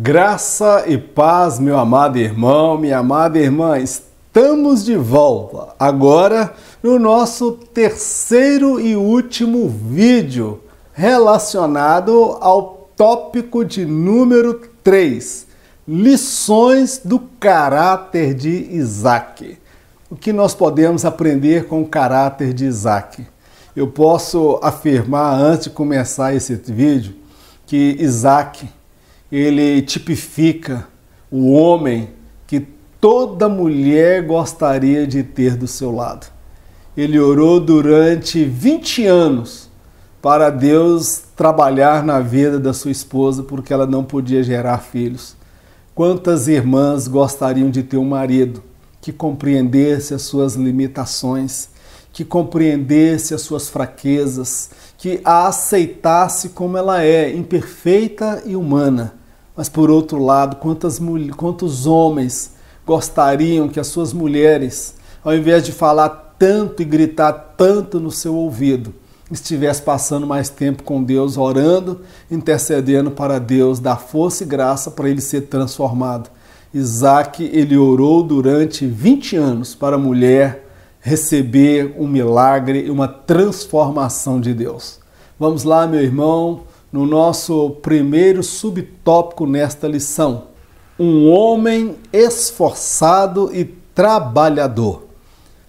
Graça e paz, meu amado irmão, minha amada irmã, estamos de volta agora no nosso terceiro e último vídeo relacionado ao tópico de número 3, lições do caráter de Isaac. O que nós podemos aprender com o caráter de Isaac? Eu posso afirmar antes de começar esse vídeo que Isaac, ele tipifica o homem que toda mulher gostaria de ter do seu lado. Ele orou durante 20 anos para Deus trabalhar na vida da sua esposa porque ela não podia gerar filhos. Quantas irmãs gostariam de ter um marido que compreendesse as suas limitações, que compreendesse as suas fraquezas, que a aceitasse como ela é, imperfeita e humana. Mas, por outro lado, quantos homens gostariam que as suas mulheres, ao invés de falar tanto e gritar tanto no seu ouvido, estivesse passando mais tempo com Deus, orando, intercedendo para Deus, dar força e graça para ele ser transformado. Isaac, ele orou durante 20 anos para a mulher receber um milagre e uma transformação de Deus. Vamos lá, meu irmão, no nosso primeiro subtópico nesta lição. Um homem esforçado e trabalhador.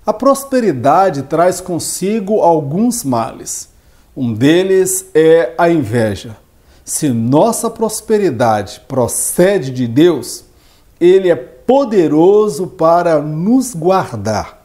A prosperidade traz consigo alguns males. Um deles é a inveja. Se nossa prosperidade procede de Deus, Ele é poderoso para nos guardar.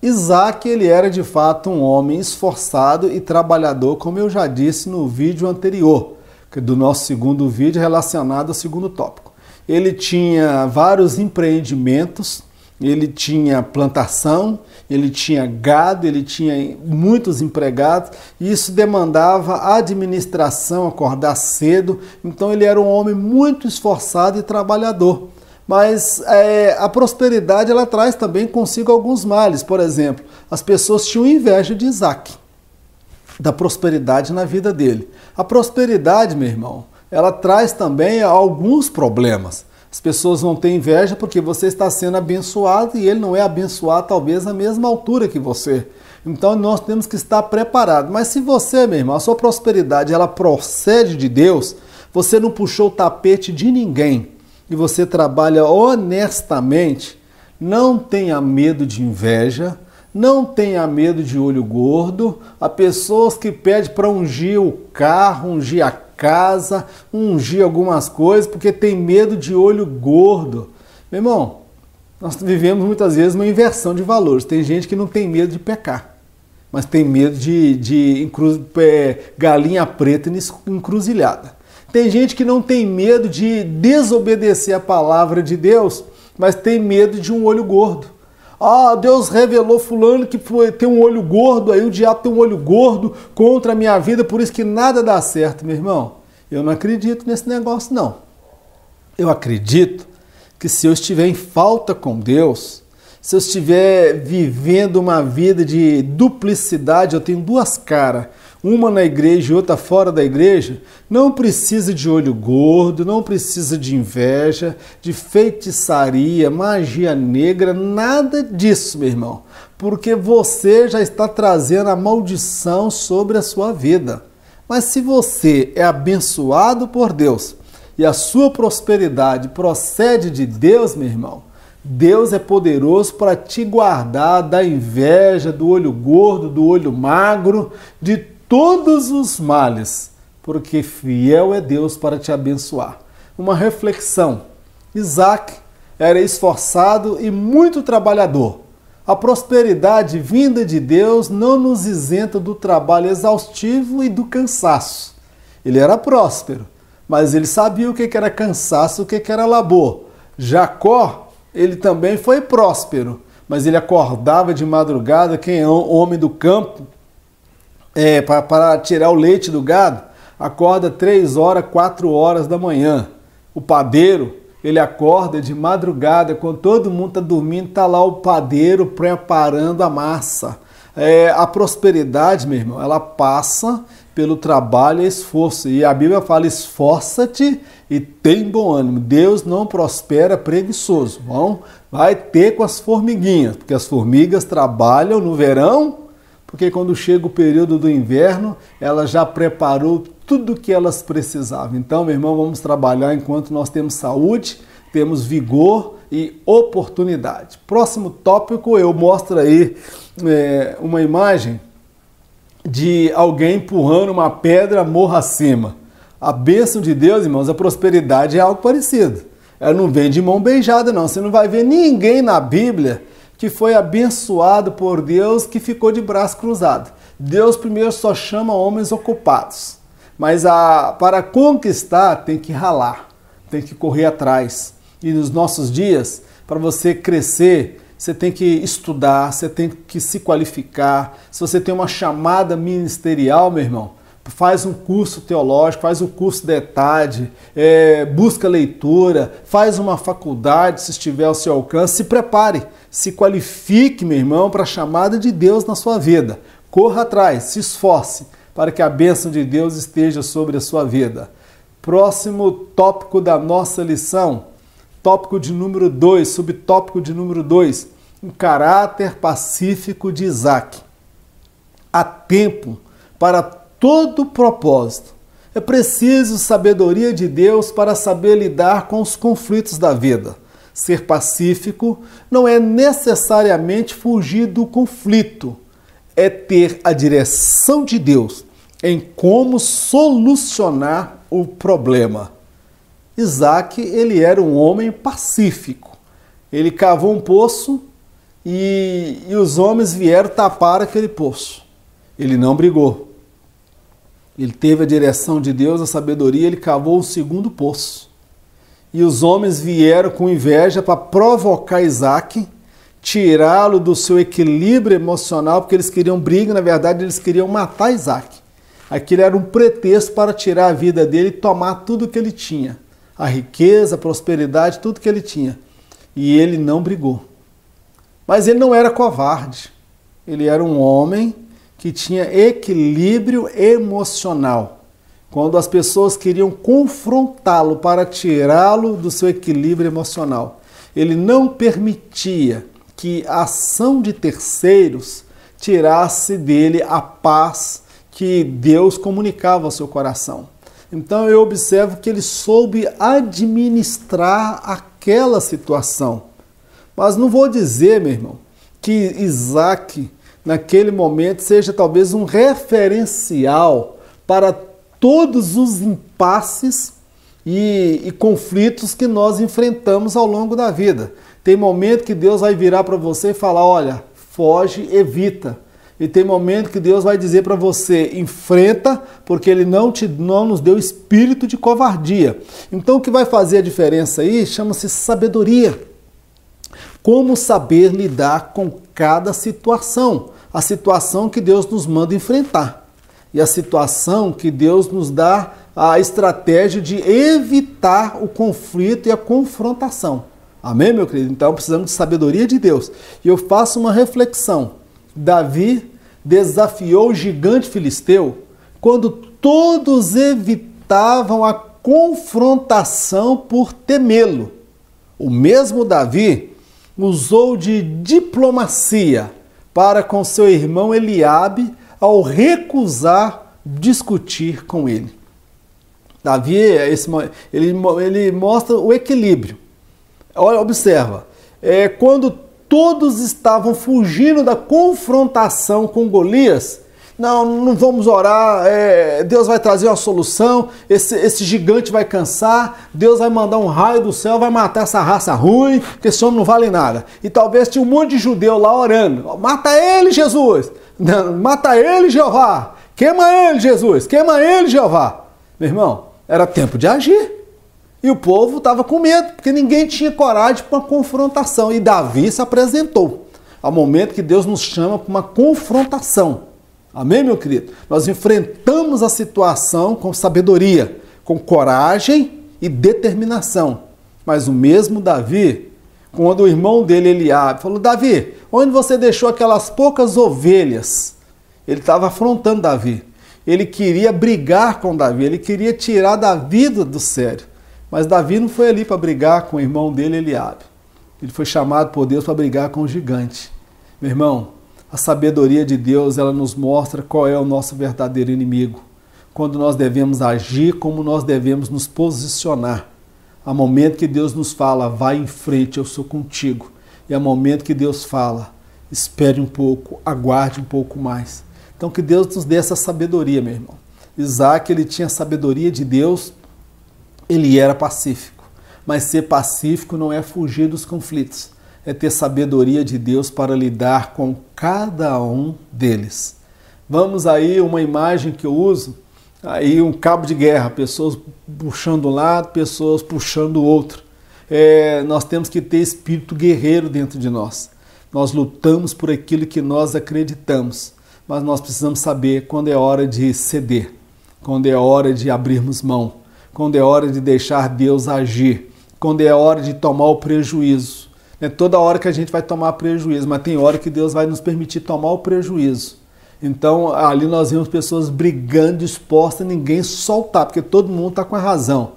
Isaac, ele era de fato um homem esforçado e trabalhador, como eu já disse no vídeo anterior, do nosso segundo vídeo relacionado ao segundo tópico. Ele tinha vários empreendimentos, ele tinha plantação, ele tinha gado, ele tinha muitos empregados, e isso demandava administração, acordar cedo, então ele era um homem muito esforçado e trabalhador. Mas a prosperidade ela traz também consigo alguns males. Por exemplo, as pessoas tinham inveja de Isaac, da prosperidade na vida dele. A prosperidade, meu irmão, ela traz também alguns problemas. As pessoas vão ter inveja porque você está sendo abençoado e ele não é abençoado talvez na mesma altura que você. Então nós temos que estar preparados. Mas se você, meu irmão, a sua prosperidade ela procede de Deus, você não puxou o tapete de ninguém, e você trabalha honestamente, não tenha medo de inveja, não tenha medo de olho gordo. Há pessoas que pedem para ungir o carro, ungir a casa, ungir algumas coisas, porque tem medo de olho gordo. Meu irmão, nós vivemos muitas vezes uma inversão de valores. Tem gente que não tem medo de pecar, mas tem medo de galinha preta encruzilhada. Tem gente que não tem medo de desobedecer a palavra de Deus, mas tem medo de um olho gordo. Ah, Deus revelou fulano que tem um olho gordo, aí o diabo tem um olho gordo contra a minha vida, por isso que nada dá certo, meu irmão. Eu não acredito nesse negócio, não. Eu acredito que se eu estiver em falta com Deus, se eu estiver vivendo uma vida de duplicidade, eu tenho duas caras, uma na igreja e outra fora da igreja, não precisa de olho gordo, não precisa de inveja, de feitiçaria, magia negra, nada disso, meu irmão. Porque você já está trazendo a maldição sobre a sua vida. Mas se você é abençoado por Deus e a sua prosperidade procede de Deus, meu irmão, Deus é poderoso para te guardar da inveja, do olho gordo, do olho magro, de todos os males, porque fiel é Deus para te abençoar. Uma reflexão: Isaac era esforçado e muito trabalhador. A prosperidade vinda de Deus não nos isenta do trabalho exaustivo e do cansaço. Ele era próspero, mas ele sabia o que era cansaço, o que era labor. Jacó, ele também foi próspero, mas ele acordava de madrugada, quem é homem do campo, para tirar o leite do gado, acorda 3 horas, 4 horas da manhã. O padeiro, ele acorda de madrugada, quando todo mundo está dormindo, está lá o padeiro preparando a massa. A prosperidade, meu irmão, ela passa pelo trabalho e esforço. E a Bíblia fala, esforça-te e tem bom ânimo. Deus não prospera preguiçoso. Bom, vai ter com as formiguinhas, porque as formigas trabalham no verão, porque quando chega o período do inverno, ela já preparou tudo o que elas precisavam. Então, meu irmão, vamos trabalhar enquanto nós temos saúde, temos vigor e oportunidade. Próximo tópico, eu mostro aí uma imagem de alguém empurrando uma pedra morro acima. A bênção de Deus, irmãos, a prosperidade é algo parecido. Ela não vem de mão beijada, não. Você não vai ver ninguém na Bíblia que foi abençoado por Deus que ficou de braço cruzado. Deus primeiro só chama homens ocupados. Mas para conquistar tem que ralar, tem que correr atrás. E nos nossos dias, para você crescer, você tem que estudar, você tem que se qualificar. Se você tem uma chamada ministerial, meu irmão, faz um curso teológico, faz um curso de ETAD, busca leitura, faz uma faculdade se estiver ao seu alcance, se prepare, se qualifique, meu irmão, para a chamada de Deus na sua vida. Corra atrás, se esforce para que a bênção de Deus esteja sobre a sua vida. Próximo tópico da nossa lição, tópico de número 2, subtópico de número 2, o caráter pacífico de Isaac. Há tempo para todo propósito. É preciso sabedoria de Deus para saber lidar com os conflitos da vida. Ser pacífico não é necessariamente fugir do conflito, é ter a direção de Deus em como solucionar o problema. Isaac, ele era um homem pacífico. Ele cavou um poço e os homens vieram tapar aquele poço. Ele não brigou. Ele teve a direção de Deus, a sabedoria, ele cavou o segundo poço. E os homens vieram com inveja para provocar Isaac, tirá-lo do seu equilíbrio emocional, porque eles queriam briga, na verdade eles queriam matar Isaac. Aquilo era um pretexto para tirar a vida dele e tomar tudo que ele tinha. A riqueza, a prosperidade, tudo que ele tinha. E ele não brigou. Mas ele não era covarde. Ele era um homem que tinha equilíbrio emocional. Quando as pessoas queriam confrontá-lo para tirá-lo do seu equilíbrio emocional, ele não permitia que a ação de terceiros tirasse dele a paz que Deus comunicava ao seu coração. Então eu observo que ele soube administrar aquela situação. Mas não vou dizer, meu irmão, que Isaac naquele momento seja talvez um referencial para todos os impasses e conflitos que nós enfrentamos ao longo da vida. Tem momento que Deus vai virar para você e falar, olha, foge, evita. E tem momento que Deus vai dizer para você, enfrenta, porque Ele não nos deu espírito de covardia. Então o que vai fazer a diferença aí chama-se sabedoria. Como saber lidar com cada situação. A situação que Deus nos manda enfrentar. E a situação que Deus nos dá a estratégia de evitar o conflito e a confrontação. Amém, meu querido? Então precisamos de sabedoria de Deus. E eu faço uma reflexão. Davi desafiou o gigante filisteu quando todos evitavam a confrontação por temê-lo. O mesmo Davi usou de diplomacia para com seu irmão Eliabe ao recusar discutir com ele. Davi, ele mostra o equilíbrio. Olha, observa, quando todos estavam fugindo da confrontação com Golias, não vamos orar, Deus vai trazer uma solução, esse gigante vai cansar, Deus vai mandar um raio do céu, vai matar essa raça ruim, que esse homem não vale nada. E talvez tinha um monte de judeu lá orando, mata ele, Jesus, mata ele, Jeová, queima ele, Jesus, queima ele, Jeová. Meu irmão, era tempo de agir. E o povo estava com medo, porque ninguém tinha coragem para uma confrontação. E Davi se apresentou ao momento que Deus nos chama para uma confrontação. Amém, meu querido? Nós enfrentamos a situação com sabedoria, com coragem e determinação. Mas o mesmo Davi, quando o irmão dele, Eliabe, falou, Davi, onde você deixou aquelas poucas ovelhas? Ele estava afrontando Davi. ele queria brigar com Davi, ele queria tirar Davi do sério. Mas Davi não foi ali para brigar com o irmão dele, Eliabe. Ele foi chamado por Deus para brigar com o gigante. Meu irmão, a sabedoria de Deus, ela nos mostra qual é o nosso verdadeiro inimigo. Quando nós devemos agir, como nós devemos nos posicionar. Há momento que Deus nos fala, vai em frente, eu sou contigo. E há momento que Deus fala, espere um pouco, aguarde um pouco mais. Então que Deus nos dê essa sabedoria, meu irmão. Isaac, ele tinha a sabedoria de Deus, ele era pacífico. Mas ser pacífico não é fugir dos conflitos, é ter sabedoria de Deus para lidar com cada um deles. Vamos aí, uma imagem que eu uso, aí um cabo de guerra, pessoas puxando um lado, pessoas puxando o outro. Nós temos que ter espírito guerreiro dentro de nós. Nós lutamos por aquilo que nós acreditamos, mas nós precisamos saber quando é hora de ceder, quando é hora de abrirmos mão, quando é hora de deixar Deus agir, quando é hora de tomar o prejuízo. Não é toda hora que a gente vai tomar prejuízo, mas tem hora que Deus vai nos permitir tomar o prejuízo. Então, ali nós vemos pessoas brigando, dispostas a ninguém soltar, porque todo mundo está com a razão.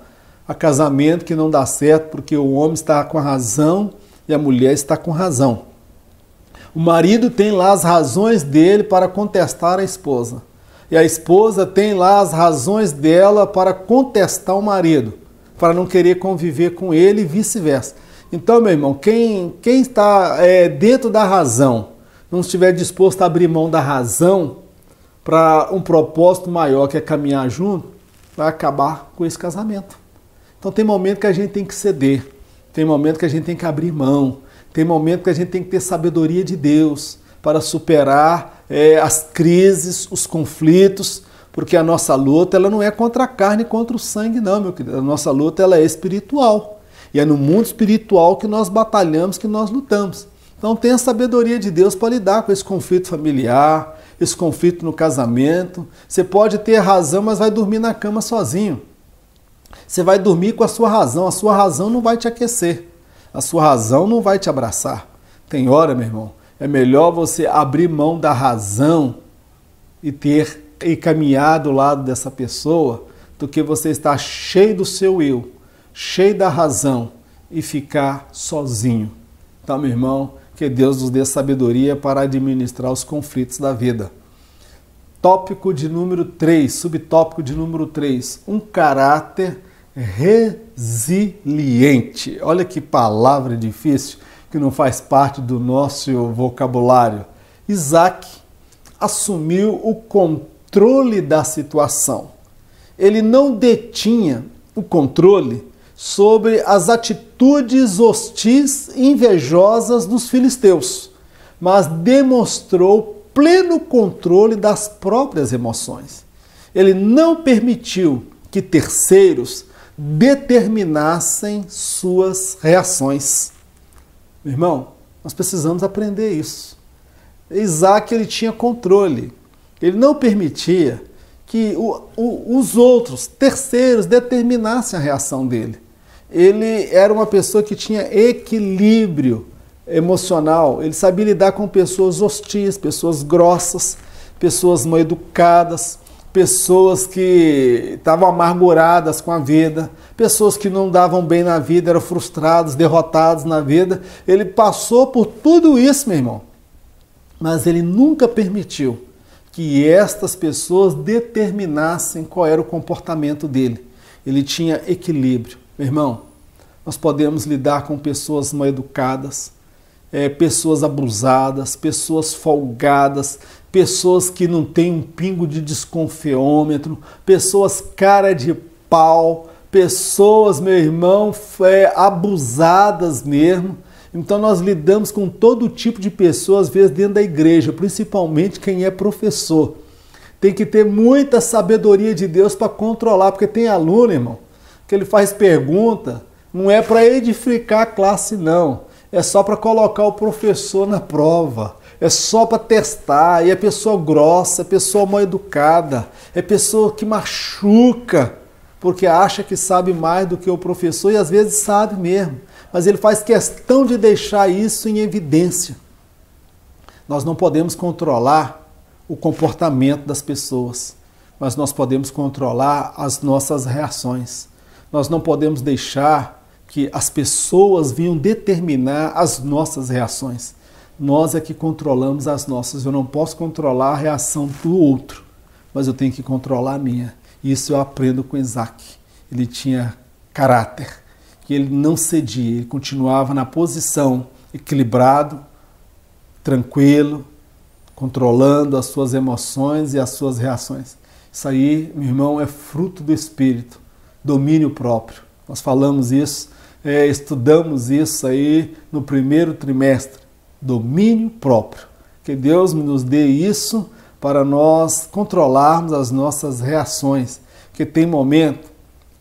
Há casamento que não dá certo porque o homem está com a razão e a mulher está com razão. O marido tem lá as razões dele para contestar a esposa. E a esposa tem lá as razões dela para contestar o marido, para não querer conviver com ele e vice-versa. Então, meu irmão, quem está dentro da razão, não estiver disposto a abrir mão da razão para um propósito maior que é caminhar junto, vai acabar com esse casamento. Então tem momento que a gente tem que ceder, tem momento que a gente tem que abrir mão, tem momento que a gente tem que ter sabedoria de Deus para superar as crises, os conflitos, porque a nossa luta ela não é contra a carne e contra o sangue, não, meu querido. A nossa luta ela é espiritual. E é no mundo espiritual que nós batalhamos, que nós lutamos. Então tenha sabedoria de Deus para lidar com esse conflito familiar, esse conflito no casamento. Você pode ter razão, mas vai dormir na cama sozinho. Você vai dormir com a sua razão não vai te aquecer, a sua razão não vai te abraçar. Tem hora, meu irmão, é melhor você abrir mão da razão e caminhar do lado dessa pessoa do que você estar cheio do seu eu, cheio da razão e ficar sozinho. Então, meu irmão, que Deus nos dê sabedoria para administrar os conflitos da vida. Tópico de número 3, subtópico de número 3, um caráter resiliente. Olha que palavra difícil, que não faz parte do nosso vocabulário. Isaac assumiu o controle da situação. Ele não detinha o controle sobre as atitudes hostis e invejosas dos filisteus, mas demonstrou pleno controle das próprias emoções. Ele não permitiu que terceiros determinassem suas reações. Meu irmão, nós precisamos aprender isso. Isaac, ele tinha controle. Ele não permitia que os outros, terceiros, determinassem a reação dele. Ele era uma pessoa que tinha equilíbrio emocional. Ele sabia lidar com pessoas hostis, pessoas grossas, pessoas mal educadas, pessoas que estavam amarguradas com a vida, pessoas que não davam bem na vida, eram frustrados, derrotados na vida. Ele passou por tudo isso, meu irmão. Mas ele nunca permitiu que estas pessoas determinassem qual era o comportamento dele. Ele tinha equilíbrio. Meu irmão, nós podemos lidar com pessoas mal educadas, pessoas abusadas, pessoas folgadas, pessoas que não têm um pingo de desconfiômetro, pessoas cara de pau, pessoas, meu irmão, abusadas mesmo. Então nós lidamos com todo tipo de pessoas, às vezes dentro da igreja, principalmente quem é professor. Tem que ter muita sabedoria de Deus para controlar, porque tem aluno, irmão, que ele faz pergunta, não é para edificar a classe, não. É só para colocar o professor na prova. É só para testar. E é pessoa grossa, é pessoa mal educada, é pessoa que machuca, porque acha que sabe mais do que o professor e às vezes sabe mesmo. Mas ele faz questão de deixar isso em evidência. Nós não podemos controlar o comportamento das pessoas. mas nós podemos controlar as nossas reações. Nós não podemos deixar que as pessoas venham determinar as nossas reações. Nós é que controlamos as nossas. Eu não posso controlar a reação do outro, mas eu tenho que controlar a minha. Isso eu aprendo com Isaac. Ele tinha caráter, que ele não cedia, ele continuava na posição, equilibrado, tranquilo, controlando as suas emoções e as suas reações. Isso aí, meu irmão, é fruto do Espírito, domínio próprio. Nós falamos isso, estudamos isso aí no primeiro trimestre, domínio próprio. Que Deus nos dê isso para nós controlarmos as nossas reações. Porque tem momento,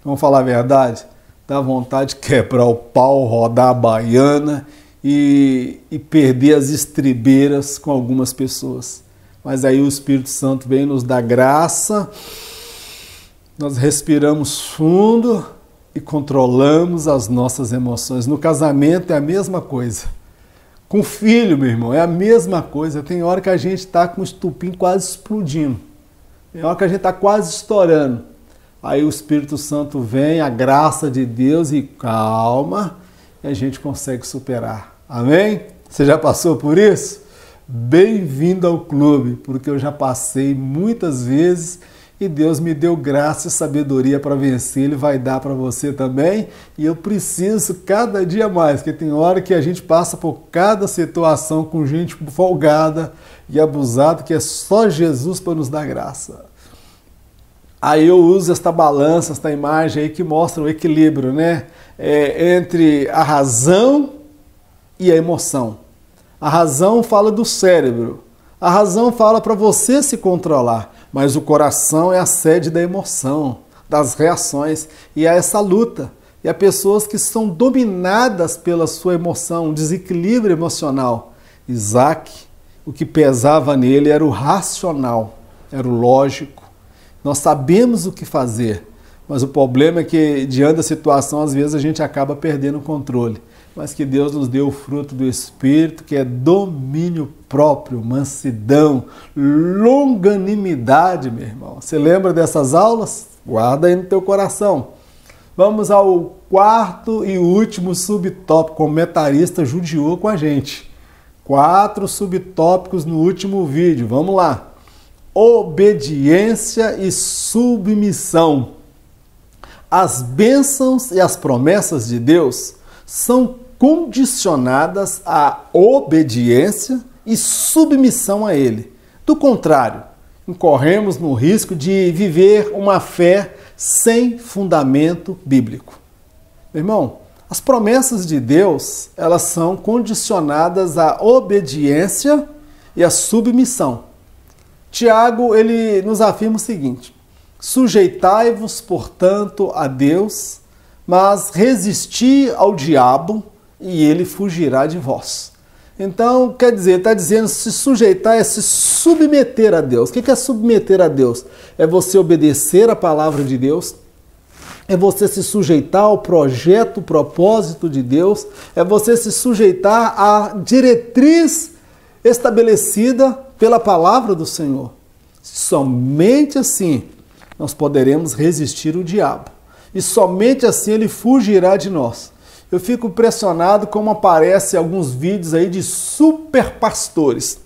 vamos falar a verdade, dá vontade de quebrar o pau, rodar a baiana e perder as estribeiras com algumas pessoas. Mas aí o Espírito Santo vem nos dar graça, nós respiramos fundo e controlamos as nossas emoções. No casamento é a mesma coisa. Com o filho, meu irmão, é a mesma coisa. Tem hora que a gente está com o estupim quase explodindo. Tem hora que a gente está quase estourando. Aí o Espírito Santo vem, a graça de Deus e calma, e a gente consegue superar. Amém? Você já passou por isso? Bem-vindo ao clube, porque eu já passei muitas vezes e Deus me deu graça e sabedoria para vencer. Ele vai dar para você também, e eu preciso cada dia mais, porque tem hora que a gente passa por cada situação com gente folgada e abusada, que é só Jesus para nos dar graça. Aí eu uso esta balança, esta imagem aí que mostra o equilíbrio, né? Entre a razão e a emoção. A razão fala do cérebro. A razão fala para você se controlar, mas o coração é a sede da emoção, das reações, e há essa luta. E há pessoas que são dominadas pela sua emoção, um desequilíbrio emocional. Isaac, o que pesava nele era o racional, era o lógico. Nós sabemos o que fazer, mas o problema é que, diante da situação, às vezes a gente acaba perdendo o controle. Mas que Deus nos dê o fruto do Espírito, que é domínio próprio, mansidão, longanimidade, meu irmão. Você lembra dessas aulas? Guarda aí no teu coração. Vamos ao quarto e último subtópico. O comentarista judiou com a gente. 4 subtópicos no último vídeo. Vamos lá. Obediência e submissão. As bênçãos e as promessas de Deus são condicionadas à obediência e submissão a Ele. Do contrário, incorremos no risco de viver uma fé sem fundamento bíblico. Meu irmão, as promessas de Deus, elas são condicionadas à obediência e à submissão. Tiago, ele nos afirma o seguinte: sujeitai-vos, portanto, a Deus, mas resisti ao diabo e ele fugirá de vós. Então, quer dizer, está dizendo se sujeitar é se submeter a Deus. O que é submeter a Deus? É você obedecer a palavra de Deus, é você se sujeitar ao projeto, propósito de Deus, é você se sujeitar à diretriz estabelecida pela palavra do Senhor. Somente assim nós poderemos resistir ao diabo. E somente assim ele fugirá de nós. Eu fico impressionado como aparecem alguns vídeos aí de super pastores.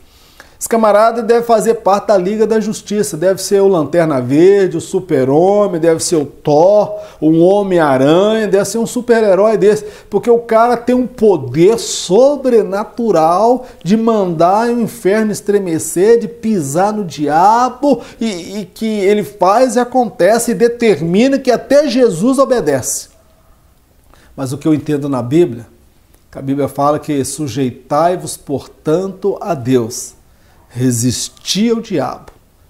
Esse camarada deve fazer parte da Liga da Justiça, deve ser o Lanterna Verde, o Super-Homem, deve ser o Thor, o Homem-Aranha, deve ser um super-herói desse, porque o cara tem um poder sobrenatural de mandar o inferno estremecer, de pisar no diabo, e que ele faz e acontece e determina que até Jesus obedece. Mas o que eu entendo na Bíblia, que a Bíblia fala que sujeitai-vos, portanto, a Deus. Resistir ao diabo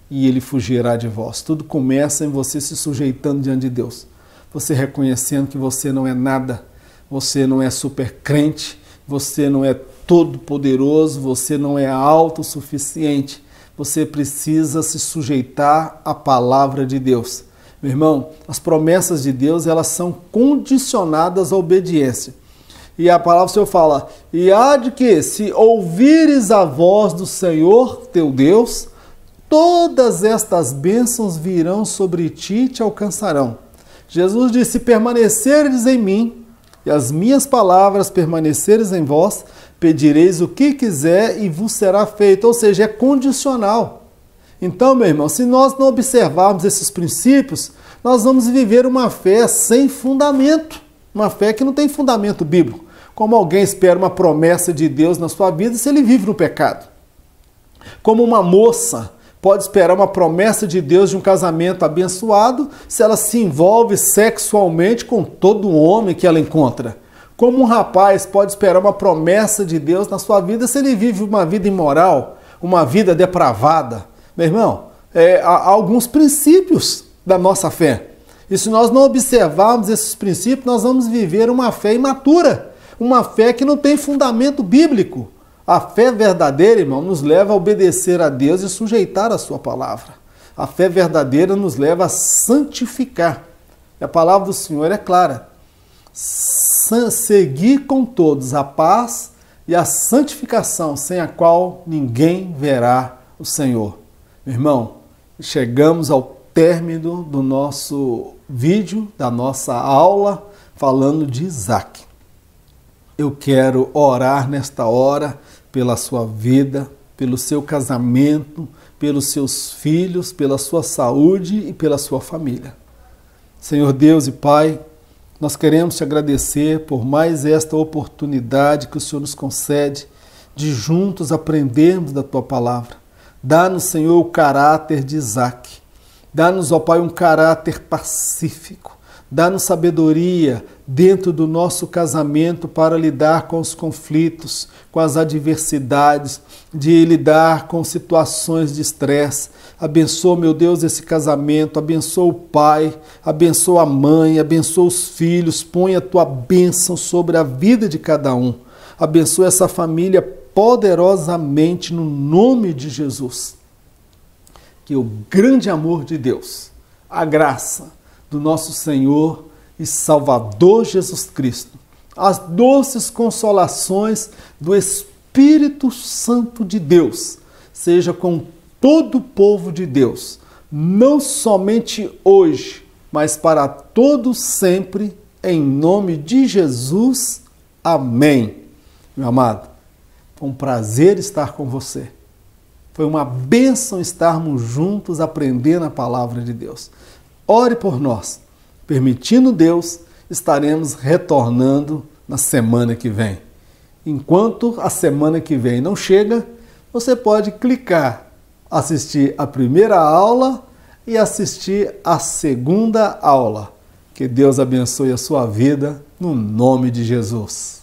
e ele fugirá de vós. Tudo começa em você se sujeitando diante de Deus. Você reconhecendo que você não é nada, você não é super crente, você não é todo poderoso, você não é autossuficiente. Você precisa se sujeitar à palavra de Deus. Meu irmão, as promessas de Deus, elas são condicionadas à obediência. E a palavra do Senhor fala, e há de que, se ouvires a voz do Senhor, teu Deus, todas estas bênçãos virão sobre ti e te alcançarão. Jesus disse: se permaneceres em mim e as minhas palavras permaneceres em vós, pedireis o que quiser e vos será feito. Ou seja, é condicional. Então, meu irmão, se nós não observarmos esses princípios, nós vamos viver uma fé sem fundamento. Uma fé que não tem fundamento bíblico. Como alguém espera uma promessa de Deus na sua vida se ele vive no pecado. Como uma moça pode esperar uma promessa de Deus de um casamento abençoado se ela se envolve sexualmente com todo homem que ela encontra. Como um rapaz pode esperar uma promessa de Deus na sua vida se ele vive uma vida imoral, uma vida depravada. Meu irmão, há alguns princípios da nossa fé. E se nós não observarmos esses princípios, nós vamos viver uma fé imatura, uma fé que não tem fundamento bíblico. A fé verdadeira, irmão, nos leva a obedecer a Deus e sujeitar a sua palavra. A fé verdadeira nos leva a santificar. E a palavra do Senhor é clara. Seguir com todos a paz e a santificação, sem a qual ninguém verá o Senhor. Meu irmão, chegamos ao término do nosso vídeo, da nossa aula, falando de Isaac. Eu quero orar nesta hora pela sua vida, pelo seu casamento, pelos seus filhos, pela sua saúde e pela sua família. Senhor Deus e Pai, nós queremos te agradecer por mais esta oportunidade que o Senhor nos concede de juntos aprendermos da tua palavra. Dá-nos, Senhor, o caráter de Isaac. Dá-nos, ó Pai, um caráter pacífico. Dá-nos sabedoria dentro do nosso casamento para lidar com os conflitos, com as adversidades, de lidar com situações de estresse. Abençoa, meu Deus, esse casamento, abençoa o pai, abençoa a mãe, abençoa os filhos, põe a tua bênção sobre a vida de cada um. Abençoa essa família poderosamente no nome de Jesus. Que o grande amor de Deus, a graça do nosso Senhor e Salvador Jesus Cristo, as doces consolações do Espírito Santo de Deus, seja com todo o povo de Deus, não somente hoje, mas para todos sempre, em nome de Jesus. Amém. Meu amado, foi um prazer estar com você. Foi uma bênção estarmos juntos aprendendo a palavra de Deus. Ore por nós. Permitindo Deus, estaremos retornando na semana que vem. Enquanto a semana que vem não chega, você pode clicar, assistir a primeira aula e assistir a segunda aula. Que Deus abençoe a sua vida, no nome de Jesus.